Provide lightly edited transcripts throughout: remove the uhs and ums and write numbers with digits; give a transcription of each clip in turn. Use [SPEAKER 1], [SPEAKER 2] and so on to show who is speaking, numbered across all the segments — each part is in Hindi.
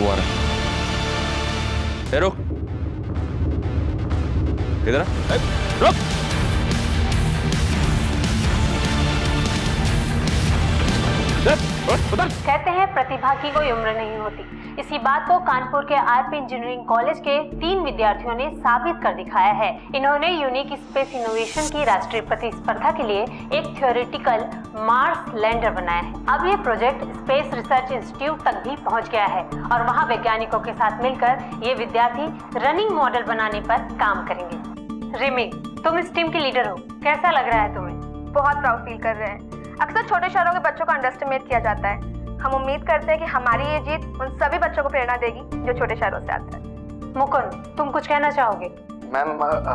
[SPEAKER 1] वो आ रहा है। रुक, इधर आ, रुक।
[SPEAKER 2] कहते हैं प्रतिभा की कोई उम्र नहीं होती। इसी बात को कानपुर के आरपी इंजीनियरिंग कॉलेज के 3 विद्यार्थियों ने साबित कर दिखाया है। इन्होंने यूनिक स्पेस इनोवेशन की राष्ट्रीय प्रतिस्पर्धा के लिए एक थ्योरेटिकल मार्स लैंडर बनाया है। अब ये प्रोजेक्ट स्पेस रिसर्च इंस्टीट्यूट तक भी पहुंच गया है और वहां वैज्ञानिकों के साथ मिलकर ये विद्यार्थी रनिंग मॉडल बनाने पर काम करेंगे। रिमी, तुम इस टीम की लीडर हो, कैसा लग रहा है तुम्हें?
[SPEAKER 3] बहुत प्राउड फील कर रहे हैं। अक्सर छोटे शहरों के बच्चों को अंडर एस्टिमेट किया जाता है। हम उम्मीद करते हैं कि हमारी ये जीत उन सभी बच्चों को प्रेरणा देगी जो छोटे शहरों से आते हैं।
[SPEAKER 2] मुकुंद, तुम कुछ कहना चाहोगे?
[SPEAKER 4] मैम,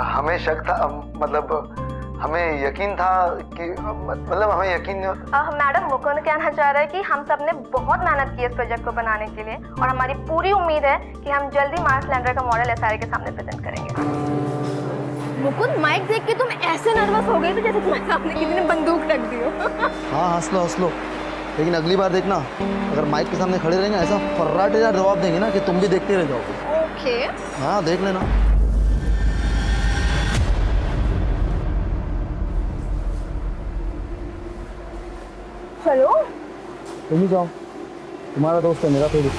[SPEAKER 4] हमें शक था, मतलब हमें यकीन था कि मतलब हमें यकीन
[SPEAKER 3] मैडम, मुकुंद कहना चाह रहा है कि हम सब ने बहुत मेहनत की इस प्रोजेक्ट को बनाने के लिए और हमारी पूरी उम्मीद है कि हम जल्दी मार्स लैंडर का मॉडल एसआरए के सामने प्रेजेंट करेंगे। मुकुंद, माइक देख के तुम ऐसे नर्वस हो गए थे जैसे तुम्हारे सामने किसी ने बंदूक रख दी हो।
[SPEAKER 5] हाँ, हंस लो, लेकिन अगली बार देखना, अगर माइक के सामने खड़े रहेंगे ऐसा फर्राटेदार जवाब देंगे ना कि तुम भी देखते रह जाओगे।
[SPEAKER 3] ओके।
[SPEAKER 5] हाँ, देख लेना।
[SPEAKER 3] चलो,
[SPEAKER 5] तुम ही जाओ, तुम्हारा दोस्त है मेरा थोड़ी।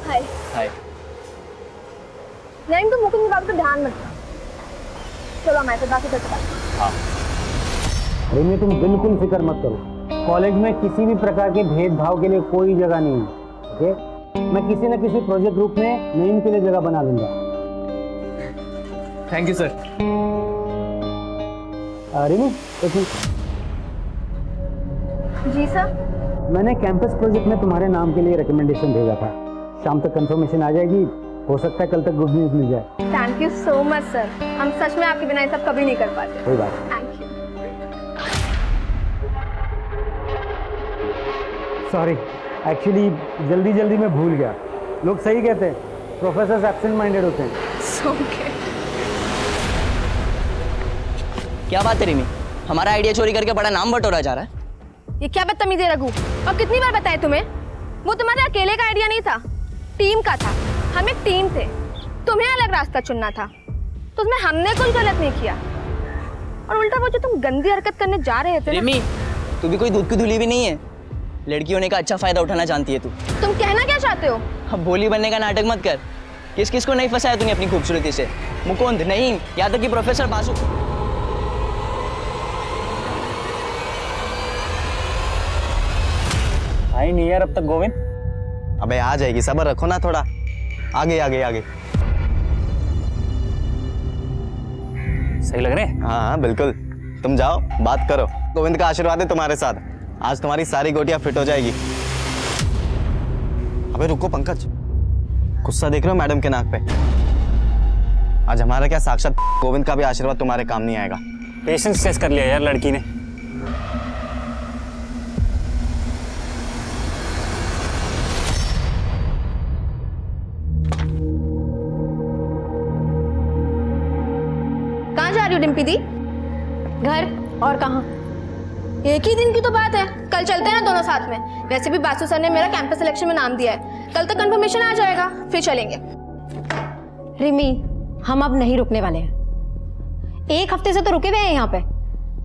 [SPEAKER 3] हाय।
[SPEAKER 1] हाय।
[SPEAKER 3] नहीं, तो मुकुंद की बात पे ध्यान मत दो। चलो हमारे साथ बाकी चलते हैं।
[SPEAKER 1] हाँ।
[SPEAKER 6] रिमी, तुम बिल्कुल फिक्र मत करो। कॉलेज में किसी भी प्रकार के भेदभाव के लिए कोई जगह नहीं है। ओके, मैं किसी न किसी प्रोजेक्ट ग्रुप में नईम के लिए जगह बना दूंगा।
[SPEAKER 1] Thank you sir.
[SPEAKER 6] रिमी, एक मिनट।
[SPEAKER 3] जी सर।
[SPEAKER 6] मैंने कैंपस प्रोजेक्ट में तुम्हारे नाम के लिए रिकमेंडेशन भेजा था। शाम तक कंफर्मेशन आ जाएगी, हो सकता है कल तक गुड न्यूज मिल जाए।
[SPEAKER 3] Thank you so much sir. हम सच में आपके बिना ये सब कभी नहीं कर पाते।
[SPEAKER 6] कोई बात नहीं।
[SPEAKER 3] Thank you.
[SPEAKER 6] सॉरी, एक्चुअली जल्दी में भूल गया। लोग सही कहते हैं, प्रोफेसर एब्सेंट माइंडेड होते हैं।
[SPEAKER 3] ओके।
[SPEAKER 7] क्या बात है रिमी, हमारा आइडिया चोरी करके बड़ा नाम बटोरा जा रहा है।
[SPEAKER 3] ये क्या बदतमीजी है रघु? और कितनी बार बताया तुम्हें, वो तुम्हारे अकेले का आइडिया नहीं था, टीम का था। हम एक टीम थे, तुम्हें अलग रास्ता चुनना था, तो उसमें हमने कुछ गलत नहीं किया। और उल्टा वो जो तुम गंदी हरकत करने जा रहे थे
[SPEAKER 7] रिमी, तू भी कोई दूध की धुली भी नहीं है। लड़की होने का अच्छा फायदा उठाना जानती है तू।
[SPEAKER 3] तुम कहना क्या चाहते हो?
[SPEAKER 7] अब भोली बनने का नाटक मत कर। किस किस को नहीं फंसाया तूने अपनी खूबसूरती से? मुकुंद नहीं, यहाँ तक कि प्रोफेसर बासु।
[SPEAKER 6] आई नहीं यार अब तक गोविंद।
[SPEAKER 5] अबे आ जाएगी, सब्र रखो ना थोड़ा। आगे।
[SPEAKER 6] सही लग रहे हैं?
[SPEAKER 5] हाँ, बिल्कुल। तुम जाओ, बात करो। गोविंद का आशीर्वाद है तुम्हारे साथ। आज तुम्हारी सारी गोटियां फिट हो जाएगी। अबे रुको पंकज, गुस्सा देख रहे हो मैडम के नाक पे? आज हमारा क्या, साक्षात गोविंद का भी आशीर्वाद तुम्हारे काम नहीं आएगा।
[SPEAKER 6] पेशेंस टेस्ट कर लिया यार लड़की ने।
[SPEAKER 3] कहाँ जा रही हो डिम्पी दी? घर, और कहाँ? एक ही दिन की तो बात है, कल चलते हैं ना दोनों साथ में। वैसे भी बासु सर ने मेरा कैंपस सिलेक्शन में नाम दिया है, कल तक कंफर्मेशन आ जाएगा, फिर चलेंगे।
[SPEAKER 8] रिमी, हम अब नहीं रुकने वाले हैं। एक हफ्ते से तो रुके हुए हैं यहाँ पे।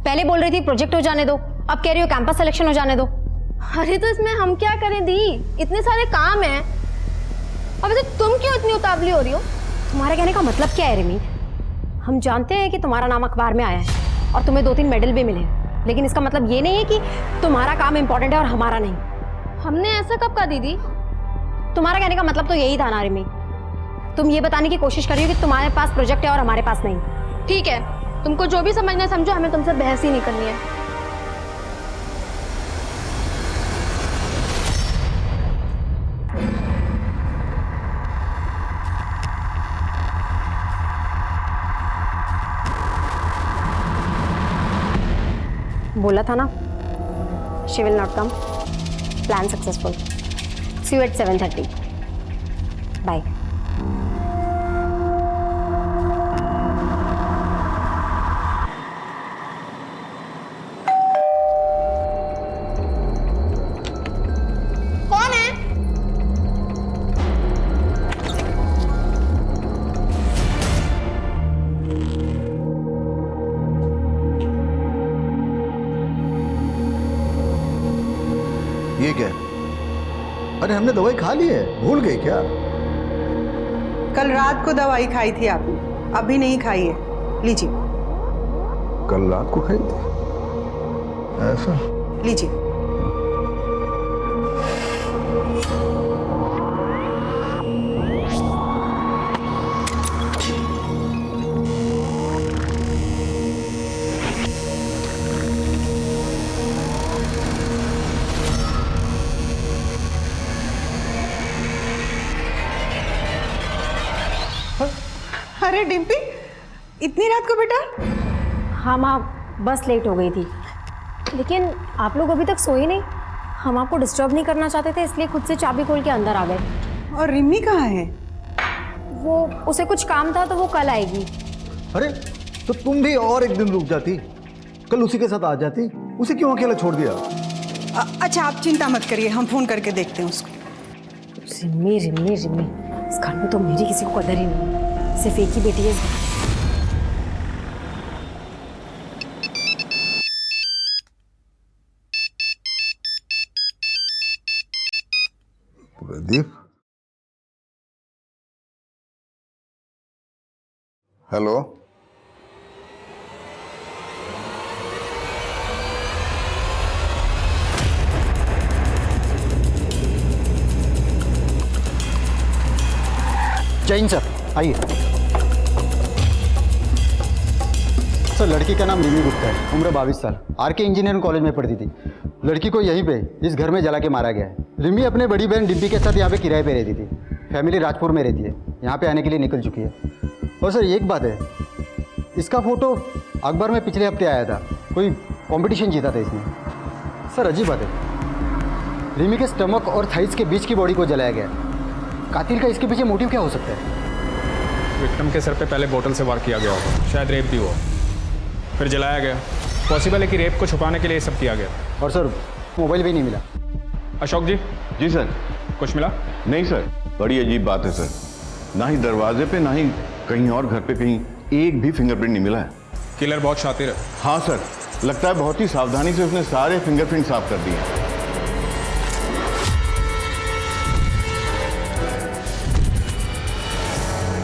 [SPEAKER 8] पहले बोल रही थी प्रोजेक्ट हो जाने दो, अब कह रही हो कैंपस सिलेक्शन हो जाने दो।
[SPEAKER 3] अरे तो इसमें हम क्या करें दी, इतने सारे काम हैं। अब तो तुम क्यों इतनी उतावली हो रही हो?
[SPEAKER 8] तुम्हारे कहने का मतलब क्या है रिमी? हम जानते हैं कि तुम्हारा नाम अखबार में आया है और तुम्हें 2-3 मेडल भी मिले, लेकिन इसका मतलब ये नहीं है कि तुम्हारा काम इंपॉर्टेंट है और हमारा नहीं।
[SPEAKER 3] हमने ऐसा कब कहा दीदी?
[SPEAKER 8] तुम्हारा कहने का मतलब तो यही था ना रिमी। तुम ये बताने की कोशिश कर रही हो कि तुम्हारे पास प्रोजेक्ट है और हमारे पास नहीं।
[SPEAKER 3] ठीक है, तुमको जो भी समझना है समझो, हमें तुमसे बहस ही नहीं करनी है।
[SPEAKER 8] बोला था ना, she will not come. Plan successful. See you at 7:30। Bye.
[SPEAKER 4] ये क्या है? अरे हमने दवाई खा ली है, भूल गए क्या?
[SPEAKER 9] कल रात को दवाई खाई थी आपने, अभी नहीं खाई है, लीजिए।
[SPEAKER 4] कल रात को खाई थी ऐसा?
[SPEAKER 9] लीजिए। अरे डिम्पी, इतनी रात को बेटा?
[SPEAKER 8] हाँ माँ, बस लेट हो गई थी, लेकिन आप लोग अभी तक सोए नहीं। हम आपको डिस्टर्ब नहीं करना चाहते थे, इसलिए खुद से चाबी खोल के अंदर आ गए।
[SPEAKER 9] और रिमी कहाँ है?
[SPEAKER 8] वो उसे कुछ काम था तो वो कल आएगी।
[SPEAKER 4] अरे तो तुम भी और एक दिन रुक जाती, कल उसी के साथ आ जाती। उसे क्यों अकेला छोड़ दिया?
[SPEAKER 9] अच्छा आप चिंता मत करिए, हम फोन करके देखते हैं उसको।
[SPEAKER 8] रिमी रिमी रिमी, इस घर में तो मेरी किसी को कदर ही नहीं है, सिर्फ एक ही बेटी है इस घर।
[SPEAKER 4] प्रदीप, हेलो।
[SPEAKER 5] जैन सर, आइए। सर, लड़की का नाम रिमी गुप्ता है, उम्र 22 साल, आरके इंजीनियरिंग कॉलेज में पढ़ती थी। लड़की को यहीं पे इस घर में जला के मारा गया है। रिमी अपने बड़ी बहन डिम्पी के साथ यहाँ पे किराए पे रहती थी। फैमिली राजपुर में रहती है, यहाँ पे आने के लिए निकल चुकी है। और सर एक बात है, इसका फोटो अखबार में पिछले हफ्ते आया था, कोई कॉम्पिटिशन जीता था इसने। सर अजीब बात है, रिमी के स्टमक और थाइस के बीच की बॉडी को जलाया गया। कातिल का इसके पीछे मोटिव क्या हो सकता है?
[SPEAKER 10] विक्टिम के सर पे पहले बोतल से वार किया गया होगा, शायद रेप भी हुआ, फिर जलाया गया। पॉसिबल है कि रेप को छुपाने के लिए ये सब किया गया।
[SPEAKER 5] और सर मोबाइल भी नहीं मिला।
[SPEAKER 10] अशोक जी।
[SPEAKER 11] जी सर।
[SPEAKER 10] कुछ मिला?
[SPEAKER 11] नहीं सर, बड़ी अजीब बात है सर, ना ही दरवाजे पे ना ही कहीं और घर पे कहीं एक भी फिंगरप्रिंट नहीं मिला है।
[SPEAKER 10] किलर बहुत शातिर है।
[SPEAKER 11] हाँ सर, लगता है बहुत ही सावधानी से उसने सारे फिंगरप्रिंट साफ कर दिए हैं।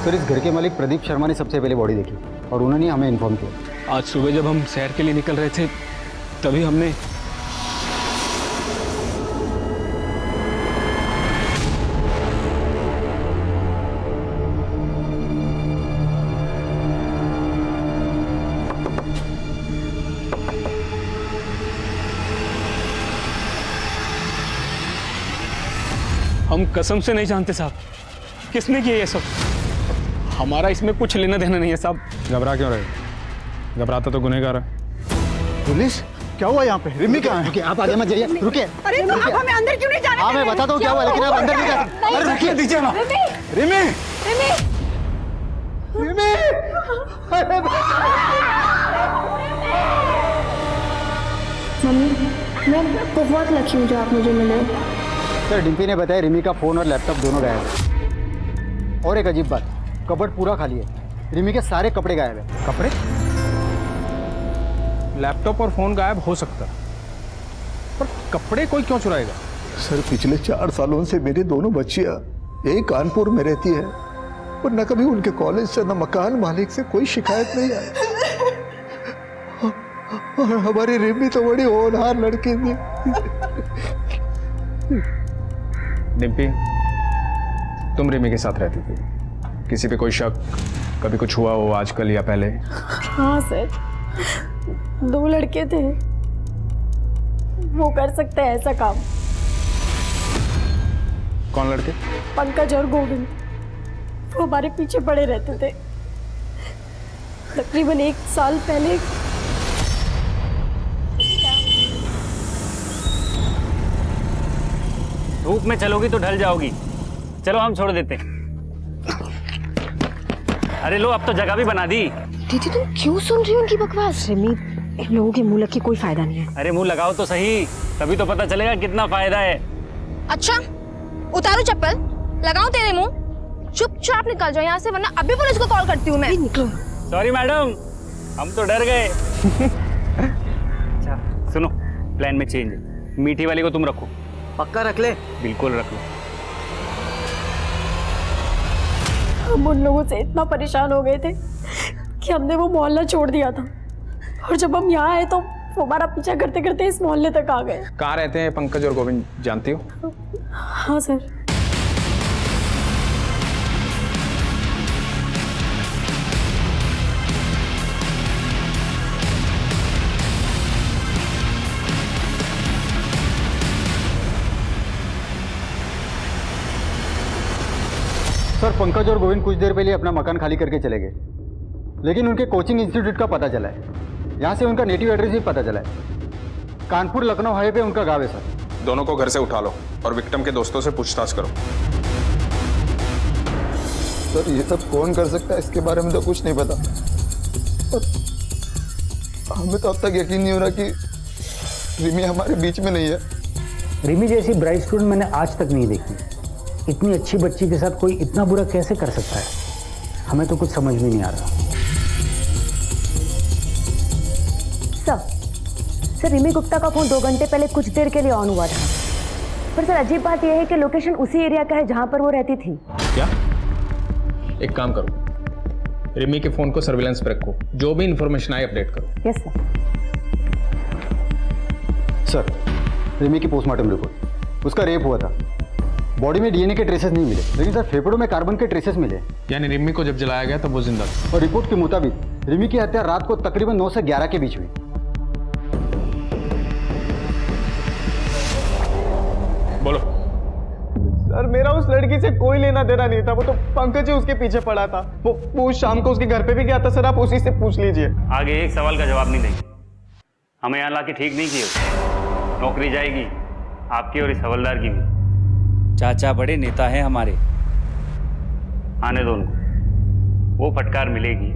[SPEAKER 5] सर इस घर के मालिक प्रदीप शर्मा ने सबसे पहले बॉडी देखी और उन्होंने हमें इन्फॉर्म किया।
[SPEAKER 10] आज सुबह जब हम सैर के लिए निकल रहे थे तभी हमने हम कसम से नहीं जानते साहब किसने किया ये सब। हमारा इसमें कुछ लेना देना नहीं है साहब। घबरा क्यों रहे? घबराता तो गुनहगार है।
[SPEAKER 4] पुलिस, क्या हुआ यहाँ पे? रिमी कहाँ है?
[SPEAKER 5] रुकिए, आप आगे मत जाइए, रुकिए।
[SPEAKER 9] अरे तो आप हमें अंदर क्यों नहीं जाने?
[SPEAKER 5] हाँ मैं बताता हूँ क्या हुआ, लेकिन आप अंदर नहीं जा सकते। अरे रुकिए, दीजिए ना।
[SPEAKER 4] रिमी,
[SPEAKER 5] रिमी,
[SPEAKER 3] मम्मी मैं बहुत लकी हूँ जो आप मुझे मिले।
[SPEAKER 5] सर डिम्पी ने बताया रिमी का फोन और लैपटॉप दोनों गायब है। और एक अजीब बात, कबर्ड पूरा खाली है, रिमी के सारे कपड़े गायब है।
[SPEAKER 10] कपड़े? लैपटॉप और फोन गायब हो सकता है, पर कपड़े कोई क्यों चुराएगा?
[SPEAKER 4] सर पिछले 4 सालों से मेरी दोनों बच्चियां यही कानपुर में रहती है और न कभी उनके कॉलेज से न मकान मालिक से कोई शिकायत नहीं आई। और हमारी रिमी तो बड़ी होनहार लड़की थी।
[SPEAKER 10] डिम्पी, तुम रिमी के साथ रहती थी, किसी पे कोई शक, कभी कुछ हुआ हो आजकल या पहले?
[SPEAKER 8] हाँ सर, 2 लड़के थे, वो कर सकते हैं ऐसा काम।
[SPEAKER 10] कौन लड़के?
[SPEAKER 8] पंकज और गोविंद, वो हमारे पीछे पड़े रहते थे। तकरीबन 1 साल पहले
[SPEAKER 6] धूप में चलोगी तो ढल जाओगी, चलो हम छोड़ देते हैं। अरे लो, अब तो जगह भी बना दी।
[SPEAKER 8] दीदी तुम क्यों सुन रही हो उनकी बकवास? रिमी, इन लोगों के मुंह लग के कोई फायदा नहीं है।
[SPEAKER 6] अरे मुंह लगाओ तो सही, तभी तो पता चलेगा कितना फायदा है।
[SPEAKER 3] अच्छा उतारो चप्पल, लगाओ तेरे मुंह, चुपचाप निकल जाओ यहाँ से, वरना अभी पुलिस को कॉल करती हूँ मैं।
[SPEAKER 8] निकलो।
[SPEAKER 6] सॉरी मैडम, हम तो डर गए। अच्छा सुनो, प्लान में चेंज है, मीठी वाली को तुम रखो
[SPEAKER 7] पक्का रख ले।
[SPEAKER 10] बिल्कुल रख लो।
[SPEAKER 8] हम उन लोगों से इतना परेशान हो गए थे कि हमने वो मोहल्ला छोड़ दिया था, और जब हम यहाँ आए तो वो हमारा पीछा करते करते इस मोहल्ले तक आ गए।
[SPEAKER 10] कहाँ रहते हैं पंकज और गोविंद, जानती हो?
[SPEAKER 8] हाँ सर।
[SPEAKER 5] सर पंकज और गोविंद कुछ देर पहले अपना मकान खाली करके चले गए, लेकिन उनके कोचिंग इंस्टीट्यूट का पता चला है। यहाँ से उनका नेटिव एड्रेस भी पता चला है। कानपुर लखनऊ हाईवे पे उनका गाँव है सर।
[SPEAKER 10] दोनों को घर से उठा लो और विक्टिम के दोस्तों से पूछताछ करो।
[SPEAKER 4] सर ये सब कौन कर सकता है, इसके बारे में तो कुछ नहीं पता। पर हमें तो अब तक यकीन नहीं हो रहा कि रिमी हमारे बीच में नहीं है।
[SPEAKER 6] रिमी जैसी ब्राइट स्टूडेंट मैंने आज तक नहीं देखी। इतनी अच्छी बच्ची के साथ कोई इतना बुरा कैसे कर सकता है? हमें तो कुछ समझ में नहीं आ रहा।
[SPEAKER 12] सर रिमी गुप्ता का फोन 2 घंटे पहले कुछ देर के लिए ऑन हुआ था, पर सर अजीब बात यह है कि लोकेशन उसी एरिया का है जहां पर वो रहती थी।
[SPEAKER 10] क्या? एक काम करो, रिमी के फोन को सर्विलांस पर रखो, जो भी इंफॉर्मेशन आए अपडेट करो।
[SPEAKER 12] Yes sir.
[SPEAKER 5] सर रिमी की पोस्टमार्टम रिपोर्ट, उसका रेप हुआ था। बॉडी में डीएनए के ट्रेसेस नहीं मिले, लेकिन सर फेफड़ों में कार्बन के ट्रेसेस मिले।
[SPEAKER 10] यानी रिमी को जब जलाया गया तब वो जिंदा था।
[SPEAKER 5] और रिपोर्ट के मुताबिक रिमी की हत्या रात को तकरीबन 9 से 11 के बीच हुई।
[SPEAKER 10] बोलो।
[SPEAKER 13] सर मेरा उस लड़की से कोई लेना देना नहीं था, वो तो पंकज ही उसके पीछे पड़ा था। वो शाम को उसके घर पे भी गया था। सर आप उसी से पूछ लीजिए।
[SPEAKER 14] आगे एक सवाल का जवाब नहीं देंगे। हमें यहाँ लाके ठीक नहीं किए। नौकरी जाएगी आपकी और इस हवलदार की भी।
[SPEAKER 15] चाचा बड़े नेता हैं हमारे।
[SPEAKER 14] आने दो उनको, वो फटकार मिलेगी,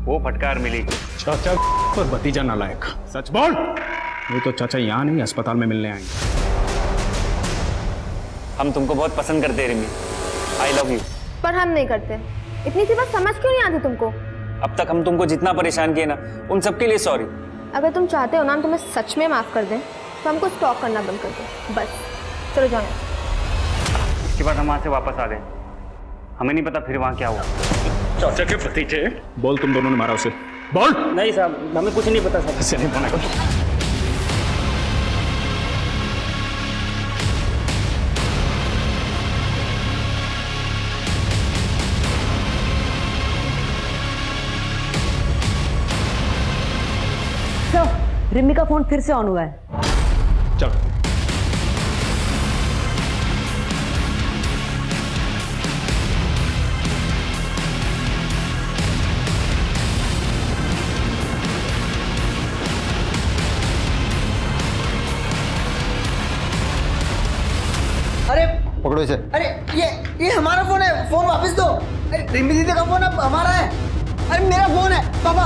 [SPEAKER 14] वो फटकार मिलेगी।
[SPEAKER 10] चाचा और भतीजा नालायक, सच बोल। नहीं तो चाचा यहाँ नहीं अस्पताल में मिलने आएंगे।
[SPEAKER 14] हम तुमको बहुत पसंद करते हैं रिमी, आई लव यू।
[SPEAKER 3] पर हम नहीं करते। इतनी सी बात समझ क्यों नहीं आती तुमको?
[SPEAKER 14] अब तक हम तुमको जितना परेशान किए ना, उन सबके लिए सॉरी।
[SPEAKER 3] अगर तुम चाहते हो ना हम तुम्हें सच में माफ कर दें तो हमको स्टॉक करना बंद कर दो बस। चलो जाओ।
[SPEAKER 14] इसके बाद हम वहाँ से वापस आ गए। हमें नहीं पता फिर वहाँ क्या हुआ।
[SPEAKER 10] चाचा के भतीजे। बोल तुम दोनों ने मारा उसे, बोल।
[SPEAKER 14] नहीं साहब हमें कुछ नहीं पता साहब।
[SPEAKER 10] ऐसे नहीं बोला करो।
[SPEAKER 12] रिमी का फोन फिर से ऑन हुआ है।
[SPEAKER 10] चलो।
[SPEAKER 7] अरे
[SPEAKER 5] पकड़ो इसे।
[SPEAKER 7] अरे ये हमारा फोन है, फोन वापस दो। अरे रिमी दीदी का फोन अब हमारा है। अरे मेरा फोन है। पापा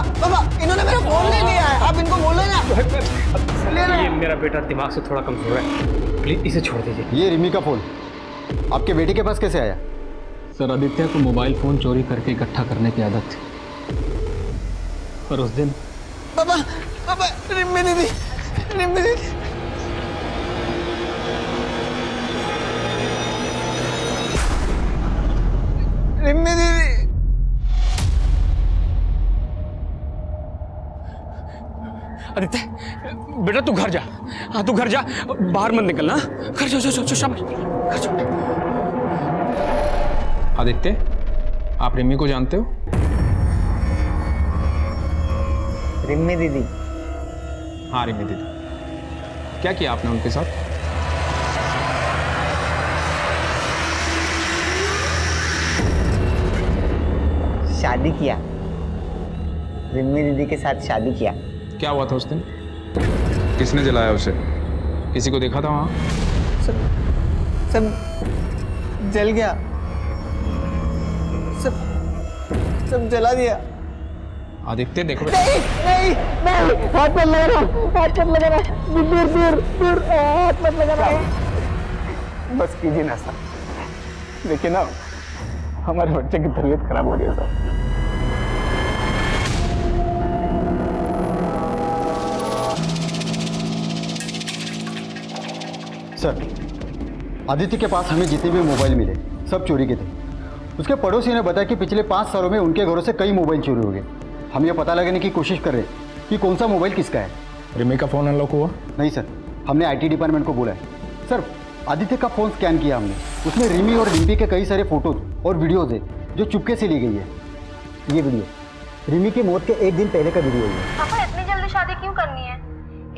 [SPEAKER 7] इन्होंने मेरा फोन ले लिया है, आप इनको बोलो ना।
[SPEAKER 10] ये मेरा बेटा दिमाग से थोड़ा कमजोर है, प्लीज इसे छोड़ दीजिए।
[SPEAKER 5] ये रिमी का फोन आपके बेटे के पास कैसे आया?
[SPEAKER 10] सर आदित्य को मोबाइल फोन चोरी करके इकट्ठा करने की आदत थी, पर उस दिन
[SPEAKER 7] पापा रिमी दीदी
[SPEAKER 10] आदित्य बेटा तू घर जा। हाँ तू घर जा, बाहर मत निकलना। घर जा, शाबाश, घर जा। आदित्य आप रिमी को जानते हो?
[SPEAKER 7] रिमी दीदी?
[SPEAKER 10] हाँ रिमी दीदी। क्या किया आपने उनके साथ?
[SPEAKER 7] शादी किया। रिमी दीदी के साथ शादी किया।
[SPEAKER 10] क्या हुआ था उस दिन? किसने जलाया उसे? किसी को देखा था वहां?
[SPEAKER 7] सब जल गया, सब जला दिया।
[SPEAKER 10] आदित्य देखो।
[SPEAKER 7] नहीं हाथ मत लगा रहा, दूर हाथ मत लगा रहा।
[SPEAKER 13] बस कीजिए ना सर, देखिए ना हमारे बच्चे की तबीयत खराब हो रही है सर।
[SPEAKER 5] सर, आदित्य के पास हमें जितने भी मोबाइल मिले सब चोरी के थे। उसके पड़ोसी ने बताया कि पिछले 5 सालों में उनके घरों से कई मोबाइल चोरी हो गए। हम ये पता लगाने की कोशिश कर रहे हैं कि कौन सा मोबाइल किसका है।
[SPEAKER 10] रिमी का फ़ोन अनलॉक हुआ?
[SPEAKER 5] नहीं सर, हमने IT डिपार्टमेंट को बोला है। सर, आदित्य का फ़ोन स्कैन किया हमने, उसमें रिमी और डिम्पी के कई सारे फोटोज और वीडियोज़ है जो चुपके से ली गई है। ये वीडियो रिमी की मौत के 1 दिन पहले का वीडियो है।
[SPEAKER 3] पापा इतनी जल्दी शादी क्यों करनी है?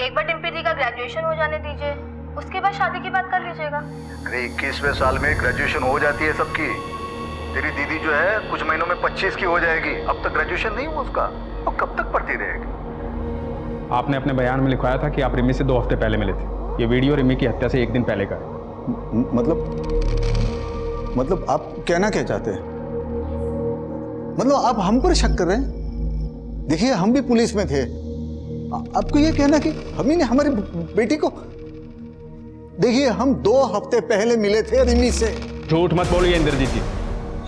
[SPEAKER 3] एक बार डिम्पी दी का ग्रेजुएशन हो जाने दीजिए, उसके बाद शादी की बात कर लीजिएगा।
[SPEAKER 16] अरे 21वें साल में ग्रेजुएशन हो जाती है सबकी। तेरी दीदी जो है कुछ महीनों में 25 की हो जाएगी। अब तक ग्रेजुएशन नहीं हुआ उसका, और कब तक पढ़ती रहेगी?
[SPEAKER 10] आपने अपने बयान में लिखवाया था कि आप रिमी से 2 हफ्ते पहले मिले थे। ये वीडियो रिमी की हत्या से 1 दिन पहले का है।
[SPEAKER 17] मतलब आप कहना क्या चाहते हैं? मतलब आप हम पर शक कर रहे हैं? देखिए, हम भी पुलिस में थे। आपको ये कहना कि हम ही ने हमारी बेटी को, देखिए हम 2 हफ्ते पहले मिले थे रिमी से।
[SPEAKER 10] झूठ मत बोलिए इंद्रजीत जी,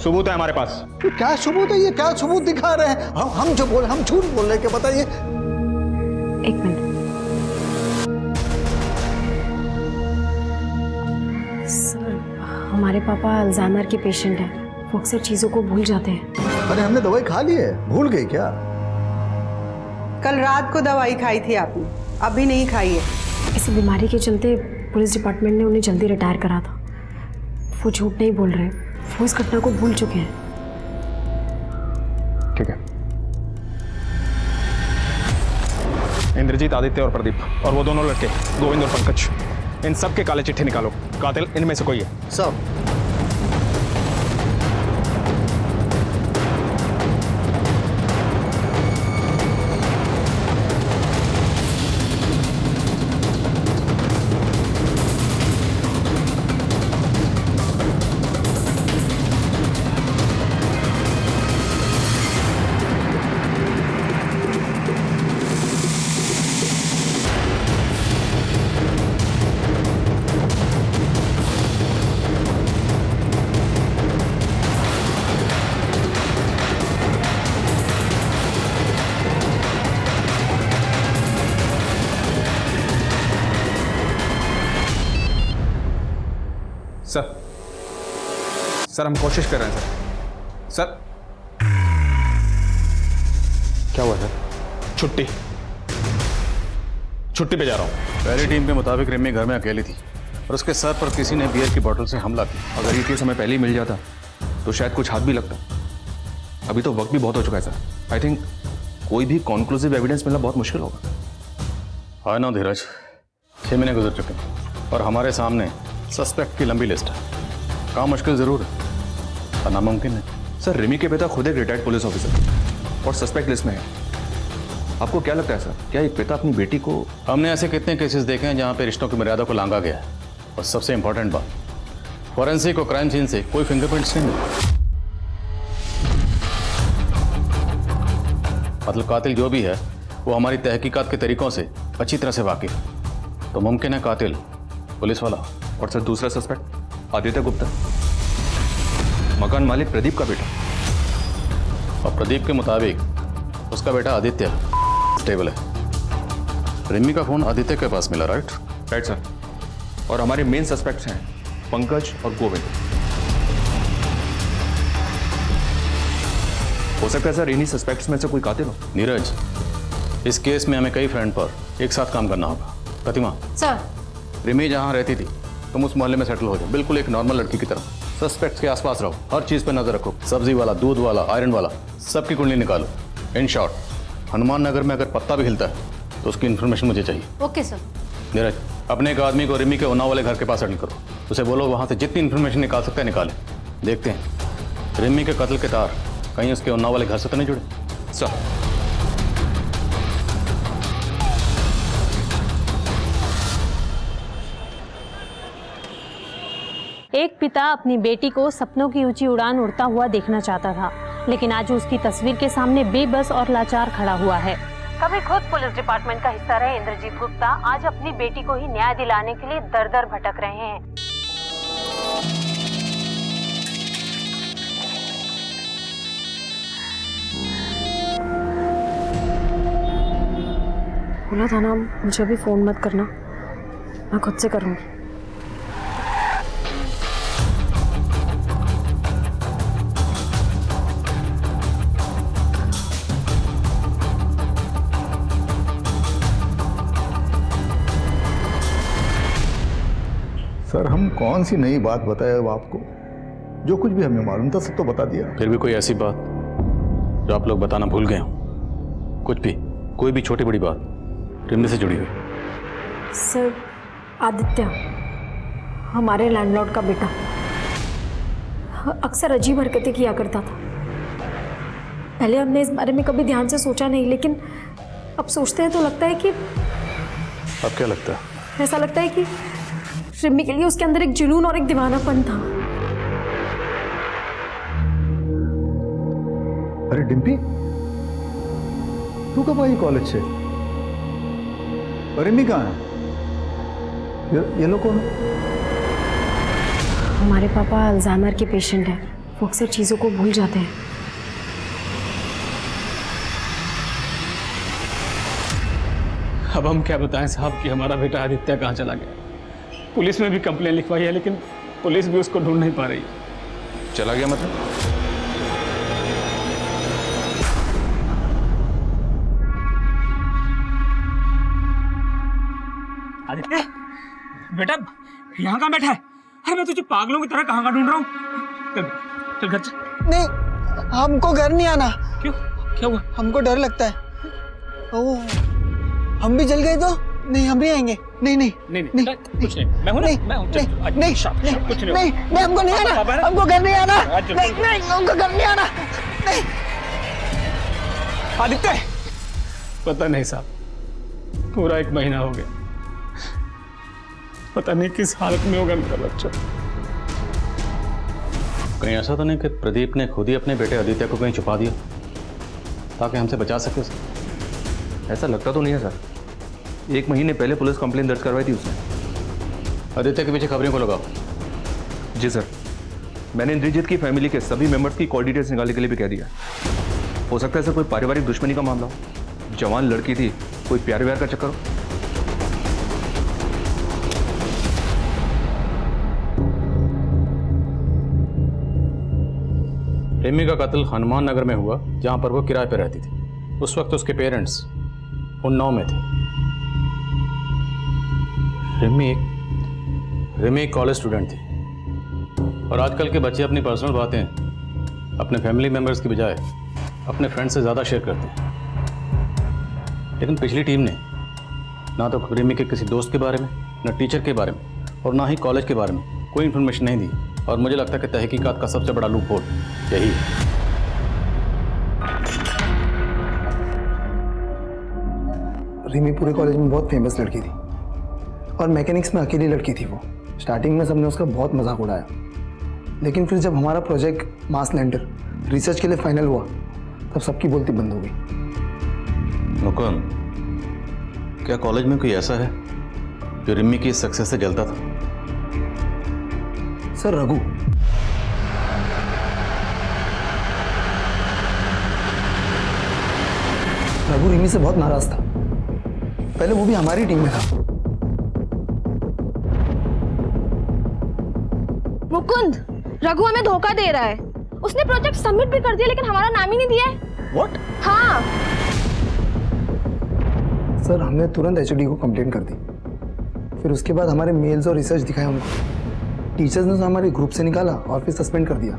[SPEAKER 10] सबूत है हमारे पास।
[SPEAKER 17] क्या सबूत है? ये क्या सबूत दिखा रहे हैं? हम जो बोल, हम झूठ बोल रहे हैं क्या? बताइए।
[SPEAKER 8] 1 मिनट सर, हमारे पापा अल्जाइमर के पेशेंट हैं, वो अक्सर चीज़ों को भूल जाते हैं।
[SPEAKER 17] अरे हमने दवाई खा ली है, भूल गई क्या?
[SPEAKER 9] कल रात को दवाई खाई थी आपने, अभी नहीं खाई है।
[SPEAKER 8] इसी बीमारी के चलते पुलिस डिपार्टमेंट ने उन्हें जल्दी रिटायर करा था। वो झूठ नहीं बोल रहे, वो इस घटना को भूल चुके हैं।
[SPEAKER 10] ठीक है। इंद्रजीत, आदित्य और प्रदीप और वो दोनों लड़के गोविंद और पंकज, इन सब के काले चिट्ठे निकालो। कातिल इनमें से कोई है।
[SPEAKER 17] सब
[SPEAKER 10] सर हम कोशिश कर रहे हैं सर।
[SPEAKER 5] क्या हुआ सर?
[SPEAKER 10] छुट्टी पे जा रहा हूँ।
[SPEAKER 11] पहली टीम के मुताबिक रिमी घर में अकेली थी और उसके सर पर किसी ने बियर की बोतल से हमला किया।
[SPEAKER 1] अगर ये केस हमें पहले ही मिल जाता तो शायद कुछ हाथ भी लगता। अभी तो वक्त भी बहुत हो चुका है सर। आई थिंक कोई भी कॉन्क्लूसिव एविडेंस मिलना बहुत मुश्किल होगा।
[SPEAKER 11] हाँ ना धीरज, 6 महीने गुजर चुके हैं और हमारे सामने सस्पेक्ट की लंबी लिस्ट है। काम मुश्किल जरूर है पर नामुमकिन है।
[SPEAKER 1] सर, रिमी के पिता खुद एक रिटायर्ड पुलिस ऑफिसर और सस्पेक्ट लिस्ट में है। आपको क्या लगता है सर, क्या एक पिता अपनी बेटी को?
[SPEAKER 11] हमने ऐसे कितने केसेस देखे हैं जहाँ पे रिश्तों की मर्यादा को लांघा गया है। और सबसे इंपॉर्टेंट बात, फॉरेंसिक और क्राइम सीन से कोई फिंगरप्रिंट्स नहीं मिले। मतलब कातिल जो भी है वो हमारी तहकीकात के तरीकों से अच्छी तरह से वाकिफ है। तो मुमकिन है कातिल पुलिस वाला।
[SPEAKER 1] और सर दूसरा सस्पेक्ट आदित्य गुप्ता, मकान मालिक प्रदीप का बेटा।
[SPEAKER 11] और प्रदीप के मुताबिक उसका बेटा आदित्य स्टेबल है। रिमी का फोन आदित्य के पास मिला, राइट?
[SPEAKER 1] Right sir. और हमारे मेन सस्पेक्ट्स हैं पंकज और गोविंद। हो सकता है सर इन्हीं सस्पेक्ट्स में से कोई कातिल हो।
[SPEAKER 11] नीरज, इस केस में हमें कई फ्रेंड पर एक साथ काम करना होगा। प्रतिमा
[SPEAKER 8] सर,
[SPEAKER 11] रिमी जहाँ रहती थी तुम उस मोहल्ले में सेटल हो जाओ, बिल्कुल एक नॉर्मल लड़की की तरह। सस्पेक्ट्स के आसपास रहो, हर चीज़ पर नजर रखो। सब्जी वाला, दूध वाला, आयरन वाला, सबकी कुंडली निकालो। इन शॉर्ट, हनुमान नगर में अगर पत्ता भी हिलता है तो उसकी इन्फॉर्मेशन मुझे चाहिए।
[SPEAKER 8] Okay sir.
[SPEAKER 11] नीरज, अपने एक आदमी को रिमी के उन्नाव वाले घर के पास सेटल करो। उसे बोलो वहाँ से जितनी इन्फॉर्मेशन निकाल सकता है निकाले। देखते हैं रिमी के कत्ल के तार कहीं उसके उन्नाव वाले घर से तो नहीं जुड़े।
[SPEAKER 1] सर
[SPEAKER 2] एक पिता अपनी बेटी को सपनों की ऊंची उड़ान उड़ता हुआ देखना चाहता था, लेकिन आज उसकी तस्वीर के सामने बेबस और लाचार खड़ा हुआ है। कभी खुद पुलिस डिपार्टमेंट का हिस्सा रहे इंद्रजीत गुप्ता आज अपनी बेटी को ही न्याय दिलाने के लिए दर दर भटक रहे हैं।
[SPEAKER 8] बोला था ना मुझे अभी फोन मत करना, मैं खुद से करूंगी।
[SPEAKER 16] सर हम कौन सी नई बात बताए अब आपको? जो कुछ भी हमें मालूम था सब तो बता दिया।
[SPEAKER 11] फिर भी कोई ऐसी बात जो आप लोग बताना भूल गए हो? कुछ भी, कोई भी छोटी बड़ी बात रिमी से जुड़ी हुई?
[SPEAKER 8] सर, आदित्य हमारे लैंडलॉर्ड का बेटा अक्सर अजीब हरकतें किया करता था। पहले हमने इस बारे में कभी ध्यान से सोचा नहीं, लेकिन अब सोचते हैं तो लगता है कि
[SPEAKER 11] अब क्या लगता है?
[SPEAKER 8] ऐसा लगता है कि रिमी के लिए उसके अंदर एक जुनून और एक दीवानापन था।
[SPEAKER 16] अरे डिम्पी, तू कब आई कॉलेज से? रिमी कहाँ है? ये लोग कौन?
[SPEAKER 8] हमारे पापा अल्जाइमर के पेशेंट हैं, वो अक्सर चीज़ों को भूल जाते हैं।
[SPEAKER 10] अब हम क्या बताएं साहब कि हमारा बेटा आदित्य कहाँ चला गया। पुलिस में भी कंप्लेन लिखवाई है, लेकिन पुलिस भी उसको ढूंढ नहीं पा रही।
[SPEAKER 1] चला गया मतलब?
[SPEAKER 10] आदित्य बेटा यहाँ कहाँ बैठा है? अरे मैं तुझे पागलों की तरह कहाँ ढूंढ रहा हूँ। चल चल घर चल।
[SPEAKER 7] नहीं, हमको घर नहीं आना।
[SPEAKER 10] क्यों? क्या हुआ?
[SPEAKER 7] हमको डर लगता है। ओह, हम भी जल गए तो? नहीं, हम नहीं आएंगे। नहीं नहीं
[SPEAKER 10] नहीं नहीं, कुछ नहीं, मैं हूं ना, मैं हूं।
[SPEAKER 7] नहीं नहीं
[SPEAKER 10] कुछ नहीं,
[SPEAKER 7] नहीं, हमको नहीं आना, हमको घर नहीं आना। नहीं नहीं, हमको घर नहीं आना। नहीं
[SPEAKER 10] आदित्य, पता नहीं साहब, पूरा 1 महीना हो गया, पता नहीं किस हालत में होगा मेरा बच्चा।
[SPEAKER 11] कहीं ऐसा तो नहीं कि प्रदीप ने खुद ही अपने बेटे आदित्य को कहीं छुपा दिया ताकि हमसे बचा सके उसे?
[SPEAKER 1] ऐसा लगता तो नहीं है सर। 1 महीने पहले पुलिस कंप्लेन दर्ज करवाई थी उसने।
[SPEAKER 11] आदित्य के पीछे खबरों को लगाओ।
[SPEAKER 1] जी सर, मैंने इंद्रजीत की फैमिली के सभी मेंबर्स की कॉल डिटेल्स निकालने के लिए भी कह दिया। हो सकता है सर कोई पारिवारिक दुश्मनी का मामला हो, जवान लड़की थी, कोई प्यार व्यार का चक्कर हो।
[SPEAKER 11] रिमी का कत्ल हनुमान नगर में हुआ, जहां पर वो किराए पर रहती थी। उस वक्त उसके पेरेंट्स उन्नाव में थे। रिमी एक कॉलेज स्टूडेंट थी, और आजकल के बच्चे अपनी पर्सनल बातें अपने फैमिली मेंबर्स की बजाय अपने फ्रेंड्स से ज़्यादा शेयर करते हैं। लेकिन पिछली टीम ने ना तो रिमी के किसी दोस्त के बारे में, ना टीचर के बारे में, और ना ही कॉलेज के बारे में कोई इन्फॉर्मेशन नहीं दी। और मुझे लगता है कि तहकीकात का सबसे बड़ा लूप होल यही है।
[SPEAKER 4] रिमी पूरे कॉलेज में बहुत फेमस लड़की थी, और मैकेनिक्स में अकेली लड़की थी वो। स्टार्टिंग में सबने उसका बहुत मजाक उड़ाया, लेकिन फिर जब हमारा प्रोजेक्ट मार्स लैंडर रिसर्च के लिए फाइनल हुआ, तब सबकी बोलती बंद हो गई।
[SPEAKER 11] मुकुंद, क्या कॉलेज में कोई ऐसा है जो रिमी की सक्सेस से जलता था?
[SPEAKER 4] सर, रघु। रघु रिमी से बहुत नाराज था। पहले वो भी हमारी टीम में था।
[SPEAKER 3] मुकुंद, रघु हमें धोखा दे रहा है। उसने प्रोजेक्ट सबमिट भी कर दिया, लेकिन हमारा नाम ही नहीं दिया है।
[SPEAKER 4] What?
[SPEAKER 3] हाँ
[SPEAKER 4] सर, हमने तुरंत एचओडी को कंप्लेंट कर दी। फिर उसके बाद हमारे मेल्स और रिसर्च दिखाए उनको। टीचर्स ने उसे हमारे ग्रुप से निकाला और फिर सस्पेंड कर दिया।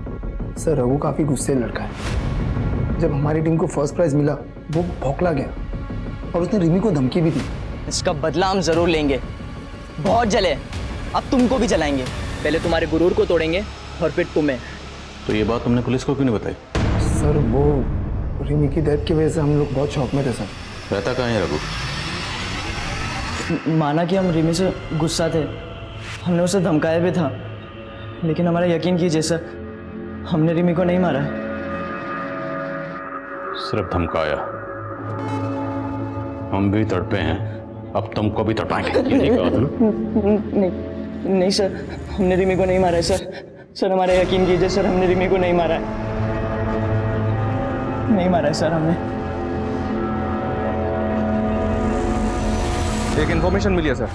[SPEAKER 4] सर, रघु काफ़ी गुस्से लड़का है। जब हमारी टीम को फर्स्ट प्राइज मिला, वो भौंकला गया और उसने रिमी को धमकी भी दी।
[SPEAKER 7] इसका बदला हम जरूर लेंगे। बहुत जले, अब तुमको भी जलाएंगे। पहले तुम्हारे गुरूर को तोड़ेंगे और फिर तुम्हें।
[SPEAKER 11] तो ये बात तुमने पुलिस को क्यों नहीं बताई?
[SPEAKER 4] सर, वो रिमी की डेथ की वजह से हम लोग बहुत शौक में थे सर।
[SPEAKER 11] रहता कहाँ है रघु?
[SPEAKER 7] माना कि हम रिमी से गुस्सा थे, हमने उसे धमकाया भी था, लेकिन हमारा यकीन कीजिए सर, हमने रिमी को नहीं मारा।
[SPEAKER 11] सिर्फ धमकाया। हम भी तड़पे हैं, अब तुमको भी तड़पाएंगे।
[SPEAKER 7] नहीं सर, हमने रिमी को नहीं मारा है सर। सर, हमारा यकीन कीजिए सर, हमने रिमी को नहीं मारा है। नहीं मारा है सर हमने।
[SPEAKER 1] एक इन्फॉर्मेशन मिली है सर,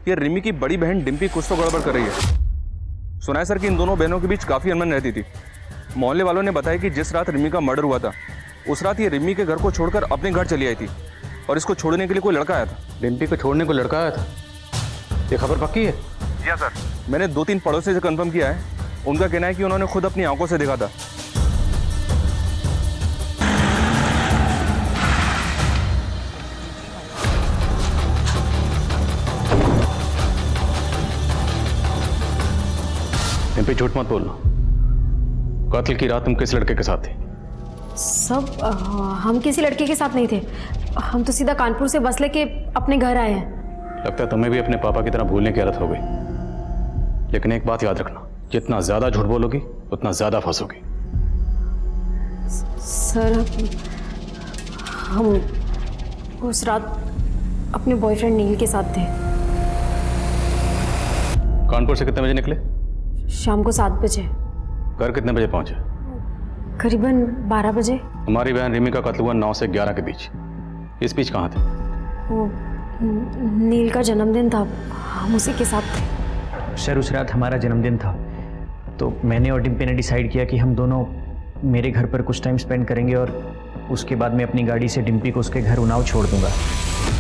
[SPEAKER 1] ये रिमी की बड़ी बहन डिम्पी कुछ तो गड़बड़ कर रही है। सुना है सर कि इन दोनों बहनों के बीच काफी अनबन रहती थी। मोहल्ले वालों ने बताया कि जिस रात रिमी का मर्डर हुआ था, उस रात ये रिमी के घर को छोड़कर अपने घर चली आई थी, और इसको छोड़ने के लिए कोई लड़का आया था।
[SPEAKER 11] डिम्पी को छोड़ने को लड़का आया था? ये खबर पक्की है?
[SPEAKER 1] जी सर। मैंने 2-3 पड़ोसी से कंफर्म किया है, उनका कहना है कि उन्होंने खुद अपनी आंखों से देखा था।
[SPEAKER 11] इन पे झूठ मत बोलना। कत्ल की रात तुम किस लड़के के साथ थे?
[SPEAKER 8] सब हम किसी लड़के के साथ नहीं थे। हम तो सीधा कानपुर से बस लेके अपने घर आए हैं।
[SPEAKER 11] लगता है तुम्हें भी अपने पापा की तरह भूलने की आदत हो गई। लेकिन एक बात याद रखना, जितना ज्यादा झूठ बोलोगी उतना ज्यादा फंसोगी।
[SPEAKER 8] सर, हम उस रात अपने बॉयफ्रेंड नील के साथ थे।
[SPEAKER 11] कानपुर से कितने बजे निकले?
[SPEAKER 8] शाम को 7 बजे।
[SPEAKER 11] घर कितने बजे पहुंचे?
[SPEAKER 8] करीबन 12 बजे।
[SPEAKER 11] हमारी बहन रिमी का कत्ल हुआ 9 से 11 के बीच। इस बीच कहाँ थे?
[SPEAKER 8] वो नील का जन्मदिन था, हम उसी के साथ थे।
[SPEAKER 18] सर, उस रात हमारा जन्मदिन था, तो मैंने और डिम्पी ने डिसाइड किया कि हम दोनों मेरे घर पर कुछ टाइम स्पेंड करेंगे और उसके बाद मैं अपनी गाड़ी से डिम्पी को उसके घर उन्नाव छोड़ दूंगा।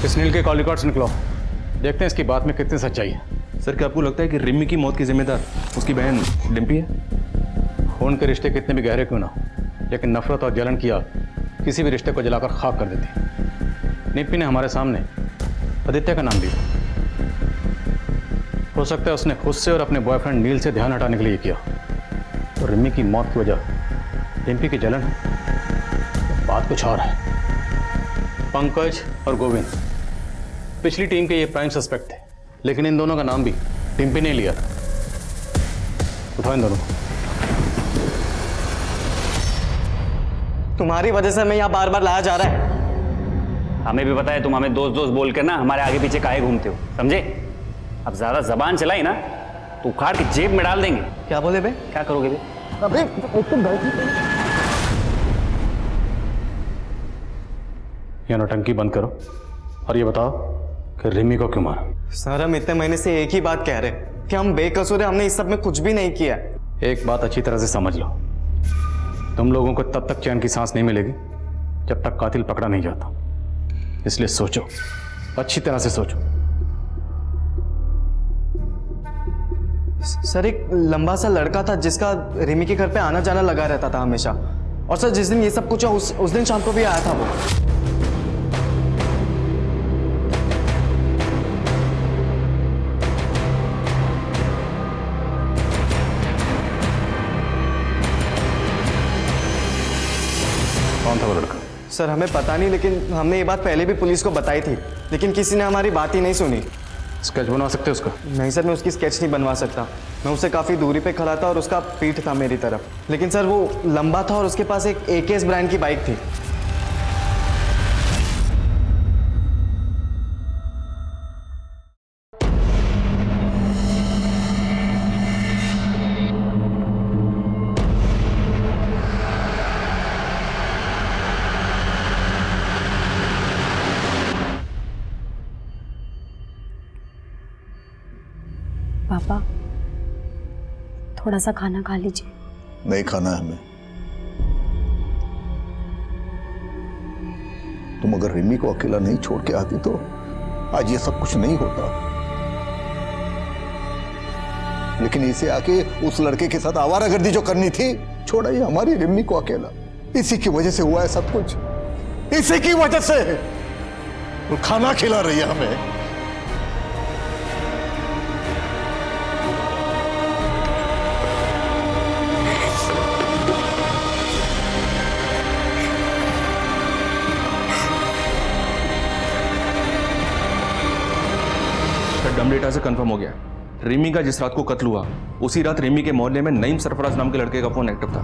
[SPEAKER 11] इस नील के कॉल रिकॉर्ड्स निकलो, देखते हैं इसकी बात में कितनी सच्चाई है।
[SPEAKER 1] सर, क्या आपको लगता है कि रिमी की मौत की जिम्मेदार उसकी बहन डिम्पी है?
[SPEAKER 11] खून के रिश्ते कितने भी गहरे क्यों ना हो, लेकिन नफरत और जलन की आग किसी भी रिश्ते को जलाकर खाक कर देती। डिम्पी ने हमारे सामने आदित्य का नाम लिया। हो सकता है उसने खुद से और अपने बॉयफ्रेंड नील से ध्यान हटाने के लिए किया। तो रिमी की मौत की वजह डिम्पी की जलन है, बात कुछ और है। पंकज और गोविंद पिछली टीम के ये प्राइम सस्पेक्ट थे, लेकिन इन दोनों का नाम भी डिम्पी ने लिया था। उठाओ इन दोनों को।
[SPEAKER 13] तुम्हारी वजह से मैं यहाँ बार बार लाया जा रहा है।
[SPEAKER 14] हमें भी पता है तुम हमें दोस्त दोस्त बोल कर ना हमारे आगे पीछे काहे घूमते हो, समझे? अब ज्यादा जबान चलाई ना तो उखाड़ के जेब में डाल देंगे।
[SPEAKER 13] क्या बोले बे?
[SPEAKER 14] क्या करोगे बे?
[SPEAKER 13] अबे एक तो गलती।
[SPEAKER 11] ये नौटंकी बंद करो और ये बताओ कि रिमी को क्यों मारा?
[SPEAKER 13] सर, हम इतने महीने से एक ही बात कह रहे कि हम बेकसूर हैं, हमने इस सब में कुछ भी नहीं किया।
[SPEAKER 11] एक बात अच्छी तरह से समझ लो, तुम लोगों को तब तक चैन की सांस नहीं मिलेगी जब तक कातिल पकड़ा नहीं जाता। इसलिए सोचो, अच्छी तरह से सोचो।
[SPEAKER 13] सर, एक लंबा सा लड़का था जिसका रिमी के घर पे आना जाना लगा रहता था हमेशा। और सर, जिस दिन ये सब कुछ हुआ उस दिन शाम को भी आया था वो।
[SPEAKER 11] कौन था वो लड़का?
[SPEAKER 13] सर, हमें पता नहीं, लेकिन हमने ये बात पहले भी पुलिस को बताई थी, लेकिन किसी ने हमारी बात ही नहीं सुनी।
[SPEAKER 11] स्केच बनवा सकते हो उसका?
[SPEAKER 13] नहीं सर, मैं उसकी स्केच नहीं बनवा सकता। मैं उससे काफ़ी दूरी पे खड़ा था और उसका पीठ था मेरी तरफ। लेकिन सर, वो लंबा था और उसके पास एक AKS ब्रांड की बाइक थी।
[SPEAKER 8] पापा, थोड़ा सा खाना खा लीजिए।
[SPEAKER 16] नहीं खाना है हमें। तुम अगर रिमी को अकेला नहीं छोड़ के आती तो आज ये सब कुछ नहीं होता। लेकिन इसे आके उस लड़के के साथ आवारागर्दी जो करनी थी, छोड़ा ये हमारी रिमी को अकेला। इसी की वजह से हुआ है सब कुछ, इसी की वजह से। वो खाना खिला रही है हमें।
[SPEAKER 1] डम डेटा से कंफर्म हो गया, रिमी का जिस रात को कत्ल हुआ उसी रात रिमी के मोहल्ले में नईम सरफराज नाम के लड़के का फोन एक्टिव था।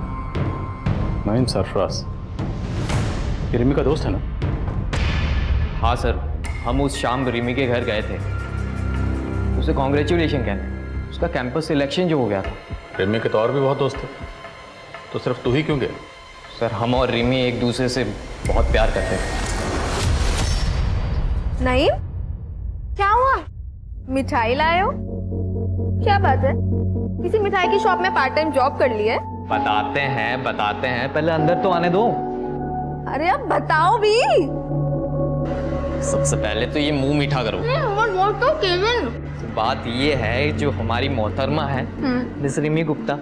[SPEAKER 11] नईम सरफराज ये रिमी का दोस्त है ना?
[SPEAKER 19] हाँ सर, हम उस शाम रिमी के घर गए थे, उसे कॉन्ग्रेचुलेशन कहने। उसका कैंपस सिलेक्शन जो हो गया था।
[SPEAKER 11] रिमी के तो और भी बहुत दोस्त थे, तो सिर्फ तू ही क्यों गया?
[SPEAKER 19] सर, हम और रिमी एक दूसरे से बहुत प्यार करते थे।
[SPEAKER 3] नहीं, क्या हुआ? मिठाई लाए हो? क्या बात है? किसी मिठाई की शॉप में पार्ट टाइम जॉब कर ली है?
[SPEAKER 19] बताते हैं, पहले अंदर तो आने दो।
[SPEAKER 3] अरे अब बताओ भी।
[SPEAKER 19] सबसे पहले तो ये मुंह मीठा करो।
[SPEAKER 3] तो केविन
[SPEAKER 19] तो बात ये है, जो हमारी मोहतरमा है मिस रिमी गुप्ता,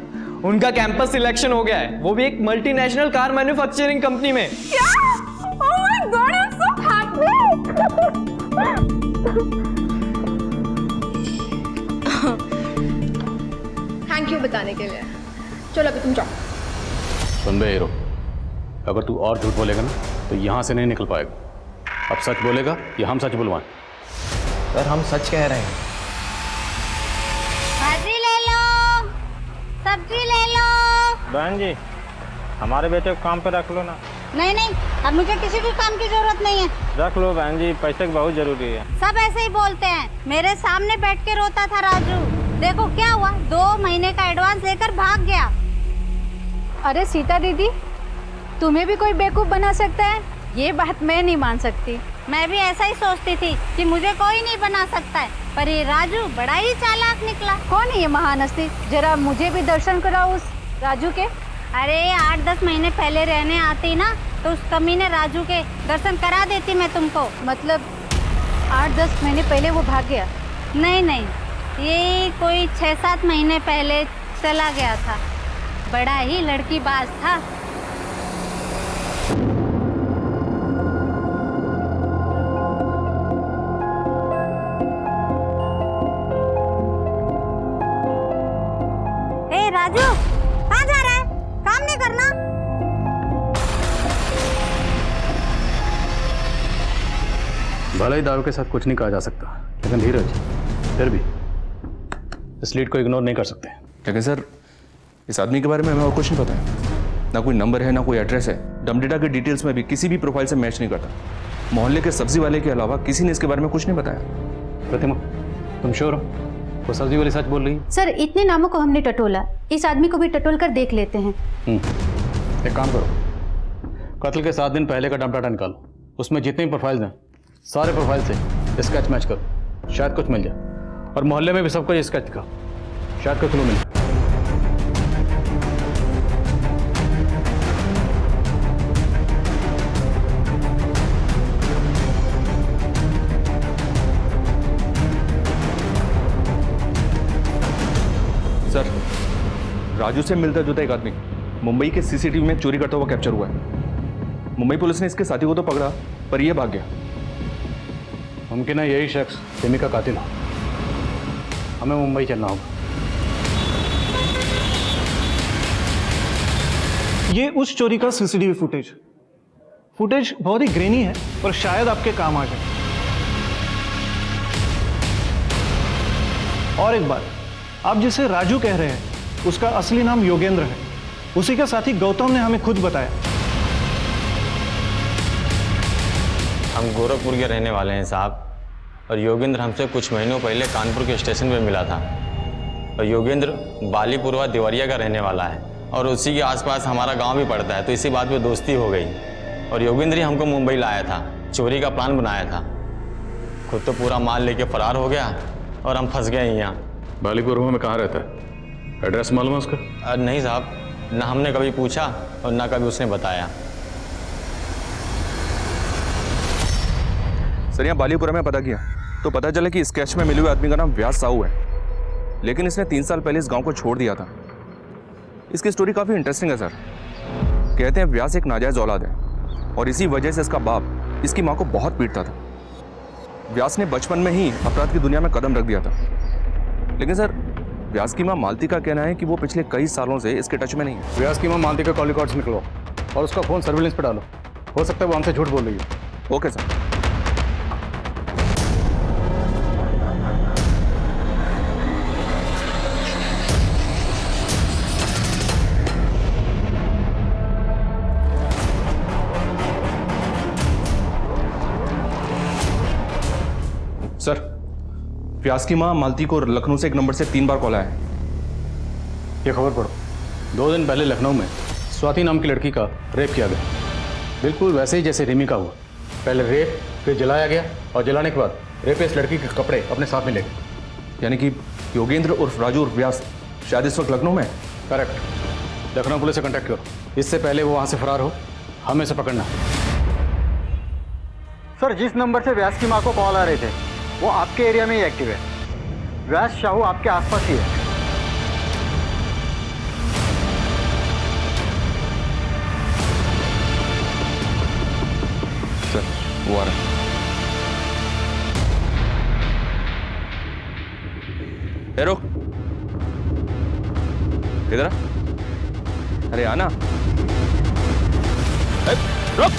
[SPEAKER 19] उनका कैंपस सिलेक्शन हो गया है, वो भी एक मल्टीनेशनल कार मैन्युफैक्चरिंग कंपनी में।
[SPEAKER 3] क्या? Oh my God, I'm so happy! Thank you बताने के लिए। चलो अभी तुम जाओ।
[SPEAKER 11] सुन बे हीरो, अगर तू और झूठ बोलेगा ना तो यहाँ से नहीं निकल पाएगा। अब सच बोलेगा या हम सच बुलवाएं?
[SPEAKER 19] सर हम सच कह रहे हैं।
[SPEAKER 20] भाजी ले लो, सब्जी ले लो।
[SPEAKER 6] बहन जी, हमारे बेटे को काम पे रख लो ना।
[SPEAKER 20] नहीं नहीं, अब मुझे किसी भी काम की जरूरत नहीं है।
[SPEAKER 6] रख लो बहन जी, पैसे की बहुत जरूरी है।
[SPEAKER 20] सब ऐसे ही बोलते हैं। मेरे सामने बैठ के रोता था राजू, देखो क्या हुआ, 2 महीने का एडवांस लेकर भाग गया।
[SPEAKER 8] अरे सीता दीदी, तुम्हें भी कोई बेवकूफ़ बना सकता है, ये बात मैं नहीं मान सकती।
[SPEAKER 20] मैं भी ऐसा ही सोचती थी कि मुझे कोई नहीं बना सकता है, पर ये राजू बड़ा ही चालाक निकला।
[SPEAKER 8] कौन है ये महान हस्ती? जरा मुझे भी दर्शन कराओ उस राजू के।
[SPEAKER 20] अरे 8-10 महीने पहले रहने आती ना, तो उस कमीने राजू के दर्शन करा देती मैं तुमको।
[SPEAKER 8] मतलब 8-10 महीने पहले वो भाग गया?
[SPEAKER 20] नहीं नहीं, ये कोई 6-7 महीने पहले चला गया था। बड़ा ही लड़कीबाज था। ए राजू, कहाँ जा रहा है? काम नहीं करना?
[SPEAKER 11] भले ही दारू के साथ कुछ नहीं कहा जा सकता, लेकिन धीरज, फिर भी इस लीड को इग्नोर नहीं कर सकते।
[SPEAKER 1] लेकिन सर, इस आदमी के बारे में हमें और कुछ नहीं पता है। ना कोई नंबर है, ना कोई एड्रेस है। डमडेटा के डिटेल्स में भी किसी भी प्रोफाइल से मैच नहीं करता। मोहल्ले के सब्जी वाले के अलावा किसी ने इसके बारे में कुछ नहीं बताया।
[SPEAKER 11] प्रतिमा, तुम श्योर हो वो सब्जी वाली सच बोल रही है?
[SPEAKER 8] सर, इतने नामों को हमने टटोला, इस आदमी को भी टटोल कर देख लेते हैं।
[SPEAKER 11] एक काम करो, कत्ल के 7 दिन पहले का डमडाटा निकालो, उसमें जितने भी प्रोफाइल्स हैं सारे प्रोफाइल से स्केच मैच करो, शायद कुछ मिल जाए। और मोहल्ले में भी सबको ये स्केच दिखाओ, शायद कोई क्लू मिले।
[SPEAKER 1] सर, राजू से मिलता जुलता एक आदमी मुंबई के सीसीटीवी में चोरी करता हुआ कैप्चर हुआ है। मुंबई पुलिस ने इसके साथी को तो पकड़ा, पर यह भाग गया।
[SPEAKER 11] मुमकिन है यही शख्स रिमी का कातिल हो। हमें मुंबई चलना होगा।
[SPEAKER 13] ये उस चोरी का सीसीटीवी फुटेज बहुत ही ग्रेनी है, पर शायद आपके काम आ जाए। और एक बात, आप जिसे राजू कह रहे हैं उसका असली नाम योगेंद्र है। उसी का साथी गौतम ने हमें खुद बताया।
[SPEAKER 21] हम गोरखपुर के रहने वाले हैं साहब, और योगेंद्र हमसे कुछ महीनों पहले कानपुर के स्टेशन पे मिला था। और योगेंद्र बालीपुरवा देवरिया का रहने वाला है, और उसी के आसपास हमारा गांव भी पड़ता है, तो इसी बात पे दोस्ती हो गई। और योगेंद्र ही हमको मुंबई लाया था, चोरी का प्लान बनाया था। खुद तो पूरा माल लेके फरार हो गया और हम फंस गए यहाँ।
[SPEAKER 11] बालीपुरवा में कहाँ रहता है? एड्रेस मालूम है उसका?
[SPEAKER 21] नहीं साहब, ना हमने कभी पूछा और ना कभी उसने बताया।
[SPEAKER 1] सर, यहाँ बालीपुरा में पता किया तो पता चला कि स्केच में मिले हुए आदमी का नाम व्यास साहू है, लेकिन इसने 3 साल पहले इस गांव को छोड़ दिया था। इसकी स्टोरी काफ़ी इंटरेस्टिंग है सर। कहते हैं व्यास एक नाजायज़ औलाद है, और इसी वजह से इसका बाप इसकी माँ को बहुत पीटता था। व्यास ने बचपन में ही अपराध की दुनिया में कदम रख दिया था। लेकिन सर, व्यास की माँ मालती का कहना है कि वो पिछले कई सालों से इसके टच में नहीं है।
[SPEAKER 11] व्यास की माँ मालती का कॉल रिकॉर्ड से निकलो और उसका फ़ोन सर्विलेंस पे डालो। हो सकता है वो हमसे झूठ बोल रही है।
[SPEAKER 1] Okay sir. सर, व्यास की माँ मालती को लखनऊ से एक नंबर से 3 बार कॉल आया है।
[SPEAKER 11] ये खबर पढ़ो। 2 दिन पहले लखनऊ में स्वाति नाम की लड़की का रेप किया गया, बिल्कुल वैसे ही जैसे रिमी का हुआ। पहले रेप, फिर जलाया गया, और जलाने के बाद रेपिस्ट लड़की के कपड़े अपने साथ में ले गए।
[SPEAKER 1] यानी कि योगेंद्र उर्फ राजू उर्फ व्यास शायद इस वक्त लखनऊ में?
[SPEAKER 11] करेक्ट। लखनऊ पुलिस से कांटेक्ट करो, इससे पहले वो वहाँ से फरार हो, हमें से पकड़ना।
[SPEAKER 5] सर, जिस नंबर से व्यास की माँ को कॉल आ रहे थे वो आपके एरिया में ही एक्टिव है। व्यास शाहू आपके आसपास ही है।
[SPEAKER 1] सर वो आ रहा है। ए, रुक, इधर आ। अरे आना। ए, रुक।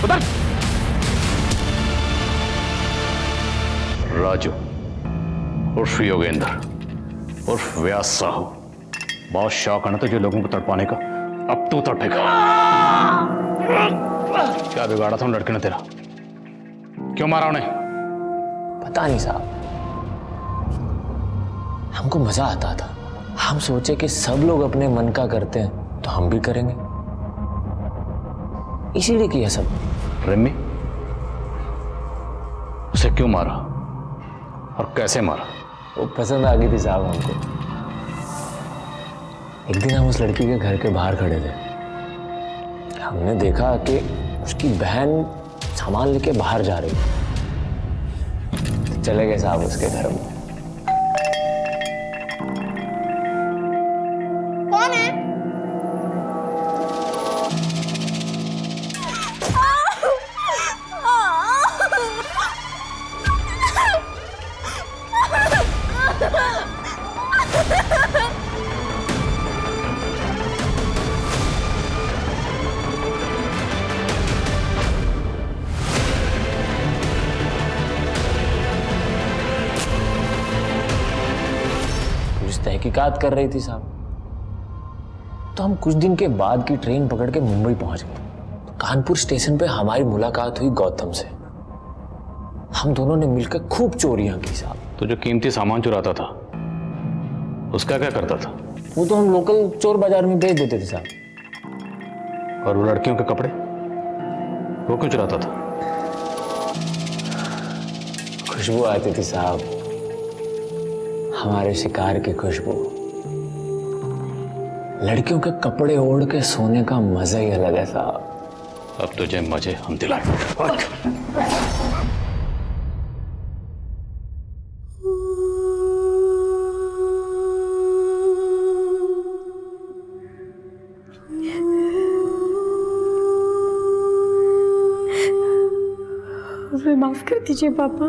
[SPEAKER 1] उधर।
[SPEAKER 11] राजू उर्फ योगेंद्र उर्फ व्यास साहू, बहुत शौक है ना तुझे लोगों को तड़पाने का, अब तू तड़पेगा। क्या बिगाड़ा था उन लड़के ने तेरा? क्यों मारा उन्हें?
[SPEAKER 15] पता नहीं साहब, हमको मजा आता था। हम सोचे कि सब लोग अपने मन का करते हैं तो हम भी करेंगे, इसीलिए किया सब।
[SPEAKER 11] रिमी, उसे क्यों मारा और कैसे मारा?
[SPEAKER 15] वो पसंद आ गई थी साहब हमको। एक दिन हम उस लड़की के घर के बाहर खड़े थे, हमने देखा कि उसकी बहन सामान लेके बाहर जा रही है, तो चले गए साहब उसके घर में।
[SPEAKER 3] कौन है?
[SPEAKER 15] पुलिस तहकीकात कर रही थी साहब, तो हम कुछ दिन के बाद की ट्रेन पकड़ के मुंबई पहुंच गए। तो कानपुर स्टेशन पे हमारी मुलाकात हुई गौतम से। हम दोनों ने मिलकर खूब चोरियां की साहब।
[SPEAKER 11] तो जो कीमती सामान चुराता था उसका क्या करता था?
[SPEAKER 15] वो तो हम लोकल चोर बाजार में बेच देते थे साहब।
[SPEAKER 11] और वो लड़कियों के कपड़े वो क्यों चुराता था?
[SPEAKER 15] खुशबू आती थी साहब, हमारे शिकार की खुशबू। लड़कियों के कपड़े ओढ़ के सोने का मजा ही अलग है साहब।
[SPEAKER 11] अब तुझे मजे हम दिलाएंगे।
[SPEAKER 8] मुझे माफ कर दीजिए पापा,